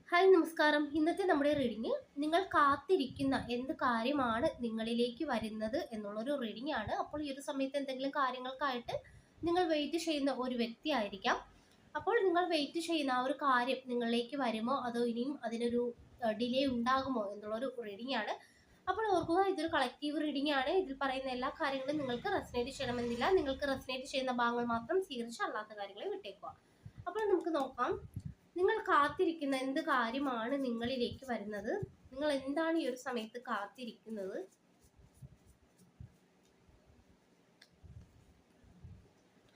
Hi നമസ്കാരം. ഇന്നത്തെ നമ്മുടെ റീഡിങ് നിങ്ങൾ കാത്തിരിക്കുന്ന എന്ത് കാര്യമാണ് നിങ്ങളിലേക്ക് വരുന്നത് എന്നുള്ളൊരു റീഡിംഗ് ആണ്. അപ്പോൾ ഈ ഒരു സമയത്ത് എന്തെങ്കിലും കാര്യങ്ങൾക്കായിട്ട് നിങ്ങൾ വെയിറ്റ് ചെയ്യുന്ന ഒരു വ്യക്തി ആയിരിക്കാം. അപ്പോൾ നിങ്ങൾ വെയിറ്റ് ചെയ്യുന്ന ആ ഒരു കാര്യം നിങ്ങളിലേക്ക് വരുമോ അതോ ഇനിയും അതിനൊരു ഡിലേ ഉണ്ടാകുമോ എന്നുള്ളൊരു റീഡിംഗ് ആണ്. അപ്പോൾ ഓർക്കുക, ഇതൊരു കളക്റ്റീവ് റീഡിംഗ് ആണ്. ഇതിൽ പറയുന്ന എല്ലാ കാര്യങ്ങളും നിങ്ങൾക്ക് റെസനേറ്റ് ചെയ്യണമെന്നില്ല. നിങ്ങൾക്ക് റെസനേറ്റ് ചെയ്യുന്ന ഭാഗങ്ങൾ മാത്രം സ്വീകരിച്ച് അല്ലാത്ത കാര്യങ്ങളെ വിട്ടേക്കുക. അപ്പോൾ നമുക്ക് നോക്കാം, നിങ്ങൾ കാത്തിരിക്കുന്ന എന്ത് കാര്യമാണ് നിങ്ങളിലേക്ക് വരുന്നത്? നിങ്ങൾ എന്താണ് ഈ ഒരു സമയത്ത് കാത്തിരിക്കുന്നത്?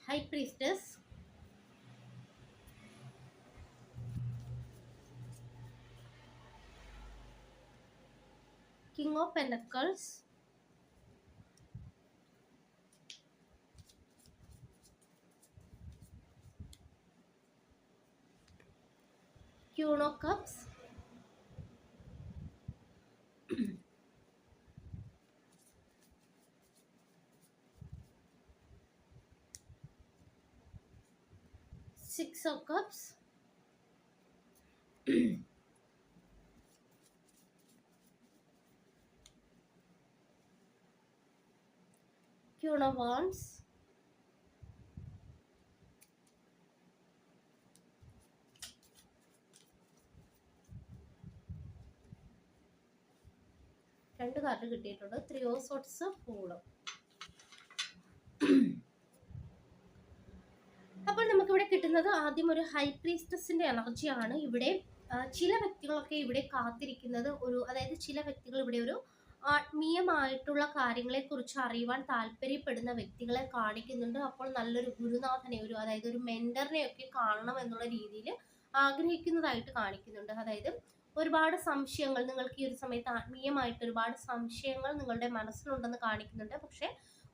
High priestess, king of pentacles, queen of cups, six of cups, queen of wands, രണ്ട് കാർഡ് കിട്ടിയിട്ടുണ്ട്. Three of sorts, fool. അപ്പോൾ നമുക്കിവിടെ കിട്ടുന്നത് ആദ്യം ഒരു ഹൈ പ്രീസ്റ്റസിന്റെ എനർജിയാണ്. ഇവിടെ ചില വ്യക്തികളൊക്കെ ഇവിടെ കാത്തിരിക്കുന്നത് അതായത് ചില വ്യക്തികൾ ഇവിടെ ഒരു ആത്മീയമായിട്ടുള്ള കാര്യങ്ങളെ കുറിച്ച് അറിയുവാൻ താല്പര്യപ്പെടുന്ന വ്യക്തികളെ കാണിക്കുന്നുണ്ട്. അപ്പോൾ നല്ലൊരു ഗുരുനാഥനെ, അതായത് ഒരു മെന്ററിനെ ഒക്കെ കാണണം എന്നുള്ള രീതിയിൽ ആഗ്രഹിക്കുന്നതായിട്ട് കാണിക്കുന്നുണ്ട്. അതായത് ഒരുപാട് സംശയങ്ങൾ നിങ്ങൾക്ക് ഈ ഒരു സമയത്ത് ആത്മീയമായിട്ട് ഒരുപാട് സംശയങ്ങൾ നിങ്ങളുടെ മനസ്സിലുണ്ടെന്ന് കാണിക്കുന്നുണ്ട്. പക്ഷെ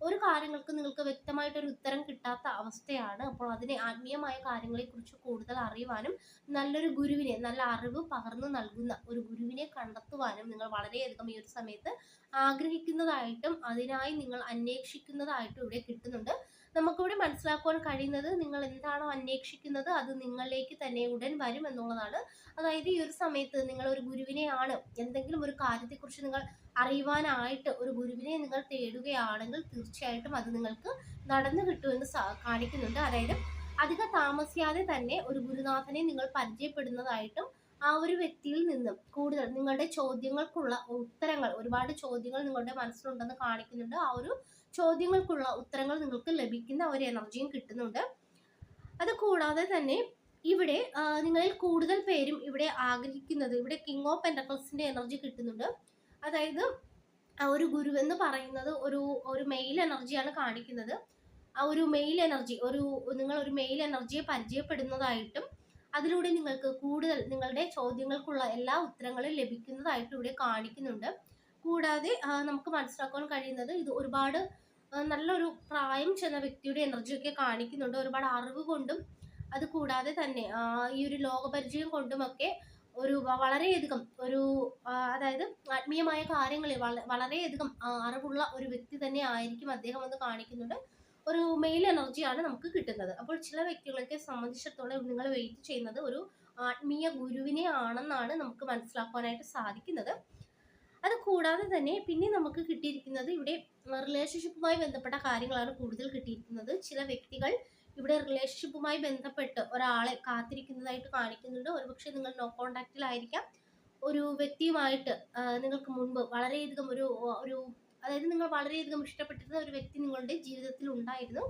ഒരു കാര്യങ്ങൾക്ക് നിങ്ങൾക്ക് വ്യക്തമായിട്ടൊരു ഉത്തരം കിട്ടാത്ത അവസ്ഥയാണ്. അപ്പോൾ അതിനെ ആത്മീയമായ കാര്യങ്ങളെക്കുറിച്ച് കൂടുതൽ അറിയുവാനും നല്ലൊരു ഗുരുവിനെ, നല്ല അറിവ് പകർന്നു നൽകുന്ന ഒരു ഗുരുവിനെ കണ്ടെത്തുവാനും നിങ്ങൾ വളരെയധികം ഈ ഒരു സമയത്ത് ആഗ്രഹിക്കുന്നതായിട്ടും അതിനായി നിങ്ങൾ അന്വേഷിക്കുന്നതായിട്ടും ഇവിടെ കിട്ടുന്നുണ്ട്. നമുക്കിവിടെ മനസ്സിലാക്കുവാൻ കഴിയുന്നത്, നിങ്ങൾ എന്താണോ അന്വേഷിക്കുന്നത് അത് നിങ്ങളിലേക്ക് തന്നെ ഉടൻ വരും എന്നുള്ളതാണ്. അതായത് ഈ ഒരു സമയത്ത് നിങ്ങൾ ഒരു ഗുരുവിനെയാണ്, എന്തെങ്കിലും ഒരു കാര്യത്തെക്കുറിച്ച് നിങ്ങൾ അറിയുവാനായിട്ട് ഒരു ഗുരുവിനെ നിങ്ങൾ തേടുകയാണെങ്കിൽ തീർച്ചയായിട്ടും അത് നിങ്ങൾക്ക് നടന്നു കിട്ടുമെന്ന് കാണിക്കുന്നുണ്ട്. അതായത് അധിക താമസിയാതെ തന്നെ ഒരു ഗുരുനാഥനെ നിങ്ങൾ പരിചയപ്പെടുന്നതായിട്ടും ആ ഒരു വ്യക്തിയിൽ നിന്നും കൂടുതൽ നിങ്ങളുടെ ചോദ്യങ്ങൾക്കുള്ള ഉത്തരങ്ങൾ, ഒരുപാട് ചോദ്യങ്ങൾ നിങ്ങളുടെ മനസ്സിലുണ്ടെന്ന് കാണിക്കുന്നുണ്ട്. ആ ഒരു ചോദ്യങ്ങൾക്കുള്ള ഉത്തരങ്ങൾ നിങ്ങൾക്ക് ലഭിക്കുന്ന ഒരു എനർജിയും കിട്ടുന്നുണ്ട്. അത് കൂടാതെ തന്നെ ഇവിടെ നിങ്ങളിൽ കൂടുതൽ പേരും ഇവിടെ ആഗ്രഹിക്കുന്നത്, ഇവിടെ കിങ് ഓഫ് പെന്റക്കിൾസിന്റെ എനർജി കിട്ടുന്നുണ്ട്. അതായത് ഒരു ഗുരു എന്ന് പറയുന്നത് ഒരു മെയിൽ എനർജിയാണ് കാണിക്കുന്നത്. ആ ഒരു മെയിൽ എനർജി, നിങ്ങൾ ഒരു മെയിൽ എനർജിയെ പരിചയപ്പെടുന്നതായിട്ടും അതിലൂടെ നിങ്ങൾക്ക് കൂടുതൽ നിങ്ങളുടെ ചോദ്യങ്ങൾക്കുള്ള എല്ലാ ഉത്തരങ്ങളും ലഭിക്കുന്നതായിട്ടും ഇവിടെ കാണിക്കുന്നുണ്ട്. കൂടാതെ നമുക്ക് മനസ്സിലാക്കാൻ കഴിയുന്നത്, ഇത് ഒരുപാട് നല്ലൊരു പ്രായം ചെന്ന വ്യക്തിയുടെ എനർജിയൊക്കെ കാണിക്കുന്നുണ്ട്. ഒരുപാട് അറിവ് കൊണ്ടും അത് കൂടാതെ തന്നെ ഈ ഒരു ലോകപരിചയം കൊണ്ടുമൊക്കെ വളരെയധികം അതായത് ആത്മീയമായ കാര്യങ്ങളിൽ വളരെയധികം അറിവുള്ള ഒരു വ്യക്തി തന്നെ ആയിരിക്കും അദ്ദേഹം എന്ന് കാണിക്കുന്നുണ്ട്. ഒരു മെയിൽ എനർജിയാണ് നമുക്ക് കിട്ടുന്നത്. അപ്പോൾ ചില വ്യക്തികളൊക്കെ സംബന്ധിച്ചിടത്തോളം നിങ്ങൾ വെയിറ്റ് ചെയ്യുന്നത് ഒരു ആത്മീയ ഗുരുവിനെ ആണെന്നാണ് നമുക്ക് മനസ്സിലാക്കാനായിട്ട് സാധിക്കുന്നത്. അത് കൂടാതെ തന്നെ പിന്നെ നമുക്ക് കിട്ടിയിരിക്കുന്നത് ഇവിടെ റിലേഷൻഷിപ്പുമായി ബന്ധപ്പെട്ട കാര്യങ്ങളാണ് കൂടുതൽ കിട്ടിയിരിക്കുന്നത്. ചില വ്യക്തികൾ ഇവിടെ റിലേഷൻഷിപ്പുമായി ബന്ധപ്പെട്ട് ഒരാളെ കാത്തിരിക്കുന്നതായിട്ട് കാണിക്കുന്നുണ്ട്. ഒരുപക്ഷെ നിങ്ങൾ നോ കോണ്ടാക്റ്റിലായിരിക്കാം. ഒരു വ്യക്തിയുമായിട്ട് നിങ്ങൾക്ക് മുൻപ് വളരെയധികം അതായത് നിങ്ങൾ വളരെയധികം ഇഷ്ടപ്പെട്ടിരുന്ന ഒരു വ്യക്തി നിങ്ങളുടെ ജീവിതത്തിൽ ഉണ്ടായിരുന്നു.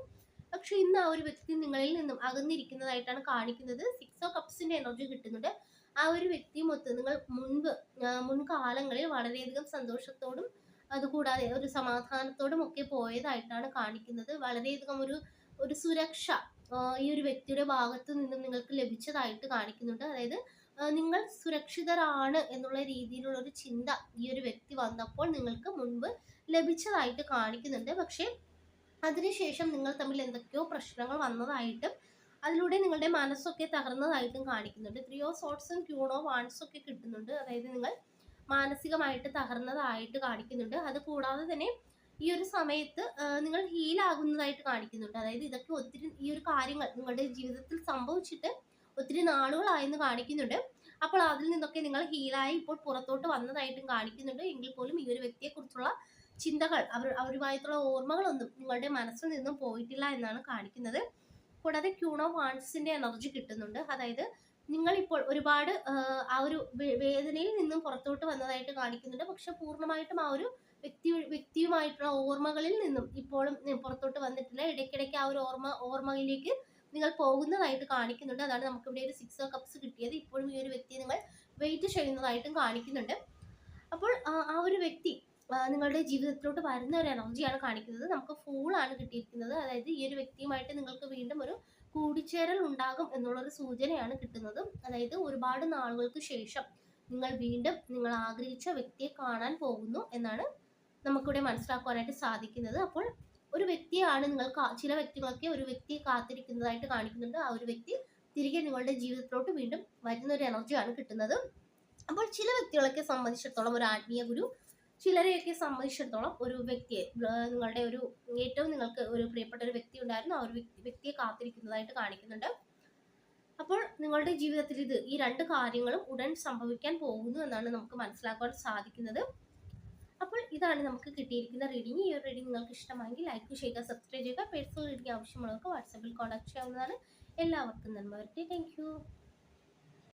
പക്ഷെ ഇന്ന് ആ ഒരു വ്യക്തി നിങ്ങളിൽ നിന്നും അകന്നിരിക്കുന്നതായിട്ടാണ് കാണിക്കുന്നത്. സിക്സ് ഓഫ് കപ്സിന്റെ എനർജി കിട്ടുന്നുണ്ട്. ആ ഒരു വ്യക്തിയുമൊത്ത് നിങ്ങൾ മുൻകാലങ്ങളിൽ വളരെയധികം സന്തോഷത്തോടും അതുകൂടാതെ ഒരു സമാധാനത്തോടും ഒക്കെ പോയതായിട്ടാണ് കാണിക്കുന്നത്. വളരെയധികം ഒരു സുരക്ഷ ഈ ഒരു വ്യക്തിയുടെ ഭാഗത്തു നിന്നും നിങ്ങൾക്ക് ലഭിച്ചതായിട്ട് കാണിക്കുന്നുണ്ട്. അതായത് നിങ്ങൾ സുരക്ഷിതരാണ് എന്നുള്ള രീതിയിലുള്ള ഒരു ചിന്ത ഈ ഒരു വ്യക്തി വന്നപ്പോൾ നിങ്ങൾക്ക് മുൻപ് ലഭിച്ചതായിട്ട് കാണിക്കുന്നുണ്ട്. പക്ഷെ അതിനുശേഷം നിങ്ങൾ തമ്മിൽ എന്തൊക്കെയോ പ്രശ്നങ്ങൾ വന്നതായിട്ടും അതിലൂടെ നിങ്ങളുടെ മനസ്സൊക്കെ തകർന്നതായിട്ടും കാണിക്കുന്നുണ്ട്. ത്രീ ഓഫ് സോർട്സും ക്യൂൺ ഓഫ് വാൻഡ്സും ഒക്കെ കിട്ടുന്നുണ്ട്. അതായത് നിങ്ങൾ മാനസികമായിട്ട് തകർന്നതായിട്ട് കാണിക്കുന്നുണ്ട്. അത് കൂടാതെ തന്നെ ഈ ഒരു സമയത്ത് നിങ്ങൾ ഹീലാകുന്നതായിട്ട് കാണിക്കുന്നുണ്ട്. അതായത് ഇതൊക്കെ ഒത്തിരി ഈ ഒരു കാര്യങ്ങൾ നിങ്ങളുടെ ജീവിതത്തിൽ സംഭവിച്ചിട്ട് ഒത്തിരി നാളുകളായെന്ന് കാണിക്കുന്നുണ്ട്. അപ്പോൾ അതിൽ നിന്നൊക്കെ നിങ്ങൾ ഹീലായി ഇപ്പോൾ പുറത്തോട്ട് വന്നതായിട്ടും കാണിക്കുന്നുണ്ട്. എങ്കിൽ പോലും ഈ ഒരു വ്യക്തിയെക്കുറിച്ചുള്ള ചിന്തകൾ, അവരുമായിട്ടുള്ള ഓർമ്മകളൊന്നും നിങ്ങളുടെ മനസ്സിൽ നിന്നും പോയിട്ടില്ല എന്നാണ് കാണിക്കുന്നത്. കൂടാതെ ക്യൂൺ ഓഫ് വാൺസിന്റെ എനർജി കിട്ടുന്നുണ്ട്. അതായത് നിങ്ങളിപ്പോൾ ഒരുപാട് ആ ഒരു വേദനയിൽ നിന്നും പുറത്തോട്ട് വന്നതായിട്ട് കാണിക്കുന്നുണ്ട്. പക്ഷെ പൂർണ്ണമായിട്ടും ആ ഒരു വ്യക്തിയുമായിട്ടുള്ള ഓർമ്മകളിൽ നിന്നും ഇപ്പോഴും പുറത്തോട്ട് വന്നിട്ടില്ല. ഇടയ്ക്കിടയ്ക്ക് ആ ഒരു ഓർമ്മയിലേക്ക് നിങ്ങൾ പോകുന്നതായിട്ട് കാണിക്കുന്നുണ്ട്. അതാണ് നമുക്ക് ഇവിടെ ഒരു 6 ഓഫ് കപ്സ് കിട്ടിയത്. ഇപ്പോഴും ഈ ഒരു വ്യക്തിയെ നിങ്ങൾ വെയിറ്റ് ചെയ്യുന്നതായിട്ടും കാണിക്കുന്നുണ്ട്. അപ്പോൾ ആ ഒരു വ്യക്തി നിങ്ങളുടെ ജീവിതത്തിലോട്ട് വരുന്ന ഒരു എനർജിയാണ് കാണിക്കുന്നത്. നമുക്ക് ഫൂളാണ് കിട്ടിയിരിക്കുന്നത്. അതായത് ഈ ഒരു വ്യക്തിയുമായിട്ട് നിങ്ങൾക്ക് വീണ്ടും ഒരു കൂടിച്ചേരൽ ഉണ്ടാകും എന്നുള്ളൊരു സൂചനയാണ് കിട്ടുന്നത്. അതായത് ഒരുപാട് നാളുകൾക്ക് ശേഷം നിങ്ങൾ വീണ്ടും നിങ്ങൾ ആഗ്രഹിച്ച വ്യക്തിയെ കാണാൻ പോകുന്നു എന്നാണ് നമുക്കിവിടെ മനസ്സിലാക്കുവാനായിട്ട് സാധിക്കുന്നത്. അപ്പോൾ ഒരു വ്യക്തിയാണ് നിങ്ങൾ ചില വ്യക്തികളൊക്കെ ഒരു വ്യക്തിയെ കാത്തിരിക്കുന്നതായിട്ട് കാണിക്കുന്നുണ്ട്. ആ ഒരു വ്യക്തി തിരികെ നിങ്ങളുടെ ജീവിതത്തിലോട്ട് വീണ്ടും വരുന്ന ഒരു എനർജിയാണ് കിട്ടുന്നത്. അപ്പോൾ ചില വ്യക്തികളൊക്കെ സംബന്ധിച്ചിടത്തോളം ഒരു ആത്മീയ ഗുരു, ചിലരെയൊക്കെ സംബന്ധിച്ചിടത്തോളം ഒരു വ്യക്തിയെ, നിങ്ങളുടെ ഒരു ഏറ്റവും നിങ്ങൾക്ക് ഒരു പ്രിയപ്പെട്ട ഒരു വ്യക്തി ഉണ്ടായിരുന്നു, ആ ഒരു വ്യക്തിയെ കാത്തിരിക്കുന്നതായിട്ട് കാണിക്കുന്നുണ്ട്. അപ്പോൾ നിങ്ങളുടെ ജീവിതത്തിൽ ഈ രണ്ട് കാര്യങ്ങളും ഉടൻ സംഭവിക്കാൻ പോകുന്നു എന്നാണ് നമുക്ക് മനസ്സിലാക്കാൻ സാധിക്കുന്നത്. അപ്പോൾ ഇതാണ് നമുക്ക് കിട്ടിയിരിക്കുന്ന റീഡിംഗ്. ഈ ഒരു റീഡിംഗ് നിങ്ങൾക്ക് ഇഷ്ടമായെങ്കിൽ ലൈക്ക് ചെയ്യുക, സബ്സ്ക്രൈബ് ചെയ്യുക. പേഴ്സണൽ റീഡിംഗ് ആവശ്യമുള്ളവർക്ക് വാട്സാപ്പിൽ കോൺടാക്ട് ചെയ്യാവുന്നതാണ്. എല്ലാവർക്കും നന്മ വരട്ടെ. Thank you.